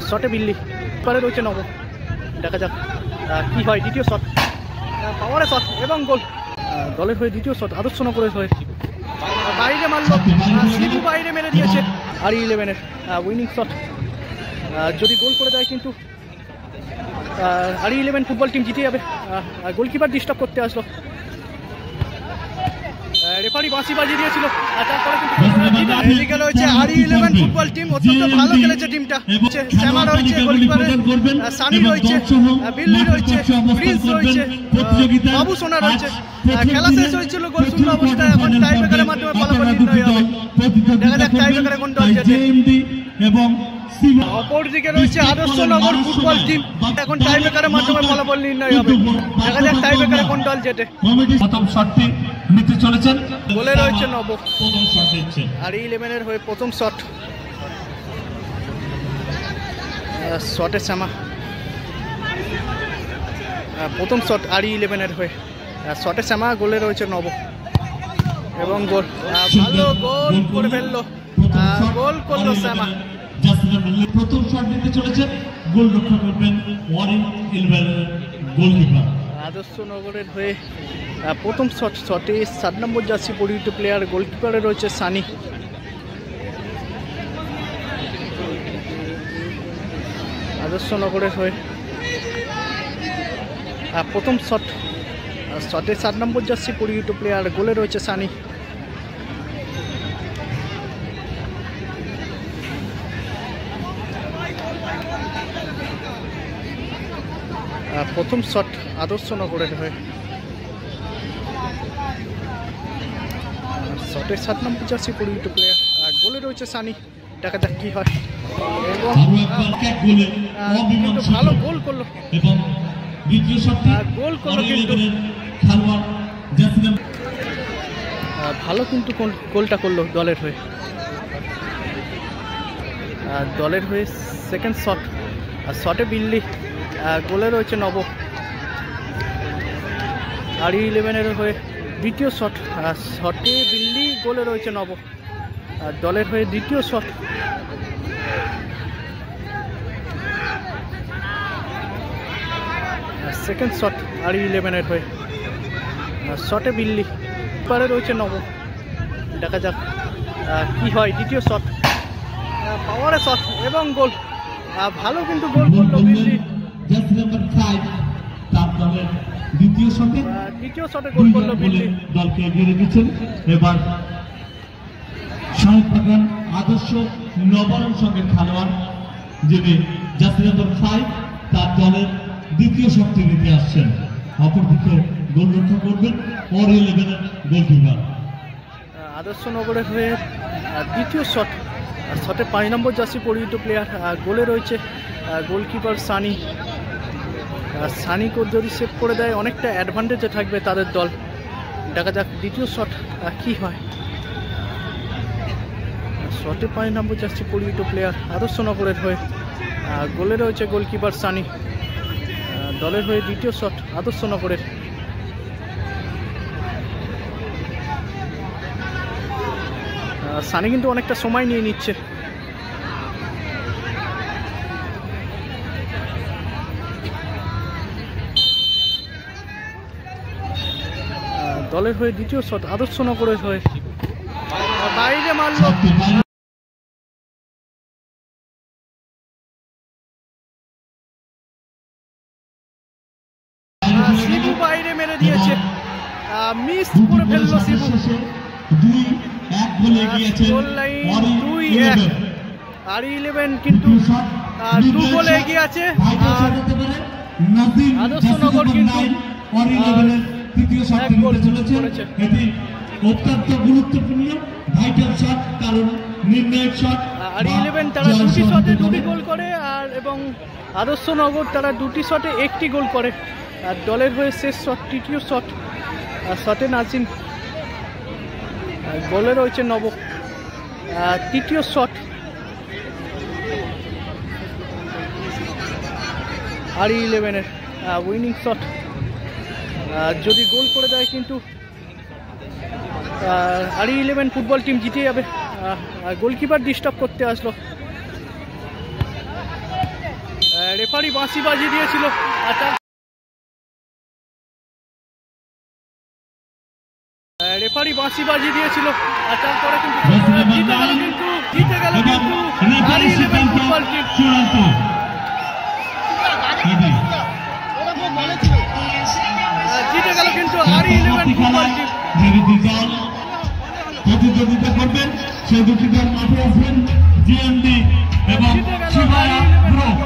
শটে বিল্লি পরে রয়েছে নব, দেখা যাক কি হয়। দ্বিতীয় শট, পাওয়ারে শট এবং গোল। দলের হয়ে দ্বিতীয় শট আদর্শনগরের হয়ে বাইরে মারল, শিবু বাইরে মেরে দিয়েছে। RE11-এর উইনিং শট, যদি গোল করে দেয় কিন্তু RE11 ফুটবল টিম জিতে যাবে। গোলকিপার ডিস্টার্ব করতে আসলো, রেফারি বাঁশি বাজিয়ে দিয়েছিল, তারপরে কিন্তু এদিকে রয়েছে RE11 ফুটবল টিম। অত্যন্ত ভালো খেলেছে টিমটা। শ্যামা রয়েছে গোলকিপারে, সানি রয়েছে, বিল্লি রয়েছে, প্রিন্স রয়েছে, বাবু সোনা রয়েছে। খেলা শেষ হয়েছিল গোল শূন্য অবস্থায়। এখন টাই ব্রেকারের মাধ্যমে ফলাফল নির্ণয় হবে। দেখা যাক টাই ব্রেকারে কোন দল জেতে। অপরদিকে রয়েছে আদর্শনগর ফুটবল টিম। এখন টাই ব্রেকারের মাধ্যমে ফলাফল নির্ণয় হবে। দেখা যাক টাই ব্রেকারে কোন দল জেতে। প্রথম শটটি নিতে চলেছেন, গোলে রয়েছে নব। RE11-এর হয়ে প্রথম শট, শটে শ্যামা। প্রথম শট RE11-এর হয়ে, শটে শ্যামা, গোলে রয়েছে নব এবং গোল। ভালো গোল করে ফেললো, গোল করলো শ্যামা। প্রথম শট নিতে চলেছেন, গোল রক্ষা করবেন RE11-এর গোলকিপার। আদর্শনগরের হয়ে প্রথম শটে 7 নম্বর জার্সি পরিহিত প্লেয়ার, গোলকিপারে রয়েছে সানি। আদর্শনগরের হয়ে প্রথম শটে 7 নম্বর জার্সি পরিহিত প্লেয়ার, গোলে রয়েছে সানি। প্রথম শট আদর্শনগরের হয়ে, শটে 7 নম্বর জার্সি পরিহিত প্লেয়ার, গোলে রয়েছে সানি। দেখা যাক কি হয়। এবং কিন্তু ভালো গোল করলো, গোল করলো কিন্তু ভালো, কিন্তু গোলটা করলো দলের হয়ে। দলের হয়ে সেকেন্ড শট, শটে বিল্লি, গোলে রয়েছে নব। RE11-এর হয়ে দ্বিতীয় শট, শটে বিল্লি, গোলে রয়েছে নব। দলের হয়ে দ্বিতীয় শট, সেকেন্ড শট RE11-এর হয়ে, শটে বিল্লি পরে রয়েছে নব। দেখা যাক কি হয়। দ্বিতীয় শট, পাওয়ারে শট এবং গোল। ভালো কিন্তু গোল করলো বিল্লি। দ্বিতীয় শটে গোল করলো বিল্লি। দলকে এগিয়ে রেখেছেন। এবার শাহিদ বাগান আদর্শ নবরণ সঙ্গে খেলোয়াড়, যিনি জার্সি নম্বর 5 তার দলের দ্বিতীয় শটটি নিতে আসছেন। অপরদিকে গোল রক্ষা করবেন RE11-এর গোলকিপার। আদর্শনগরের হয়ে দ্বিতীয় শট, শটে 5 নম্বর জার্সি পরিহিত প্লেয়ার, গোলে রয়েছে গোলকিপার সানি। সানিকে যদি সেভ করে দেয় অনেকটা অ্যাডভান্টেজে থাকবে তাদের দল। দেখা যাক দ্বিতীয় শট কি হয়। শটে 5 নম্বর জার্সি পরিহিত প্লেয়ার আদর্শনগরের হয়ে, গোলে রয়েছে গোলকিপার সানি। দলের হয়ে দ্বিতীয় শট আদর্শনগরের। সানি কিন্তু অনেকটা সময় নিয়ে নিচ্ছে। দলের হয়ে দ্বিতীয় শট আদর্শনগরের হয়ে, বাইরে মারল, শিবু বাইরে মেরে দিয়েছে, মিস করে ফেললো শিবু। Goal line 2-1। RE11 কিন্তু 2 গোলে এগিয়ে আছে। আদর্শনগর কিন্তু তৃতীয় শট নিতে চলেছে। এটি অত্যন্ত গুরুত্বপূর্ণ ভাইটাল শট, কারণ নির্ণায়ক শট। RE11 তারা 2টি শটে 2টি গোল করে, আর এবং আদর্শনগর তারা 2টি শটে 1টি গোল করে। আর দলের হয়ে শেষ শট, তৃতীয় শট, শটে নাজিম, গোলে রয়েছে নব। তৃতীয় শট RE11-এর উইনিং শট, যদি গোল করে দেয় কিন্তু RE11 ফুটবল টিম জিতে যাবে। গোলকিপার ডিস্টার্ব করতে আসলো, রেফারি বাঁশি বাজিয়ে দিয়েছিল। রেফারি বাঁশি বাজিয়ে দিয়েছিল আর তারপরে কিন্তু জিতে গেল কিন্তু আরই 11 ফুটবল টিম। জিতে গেল কিন্তু আরই 11 ফুটবল টিম। প্রতিযোগিতা করবেন সেই দুটি দল মাঠে আছেন জিএমডি এবং শিবায়া গ্রুপ।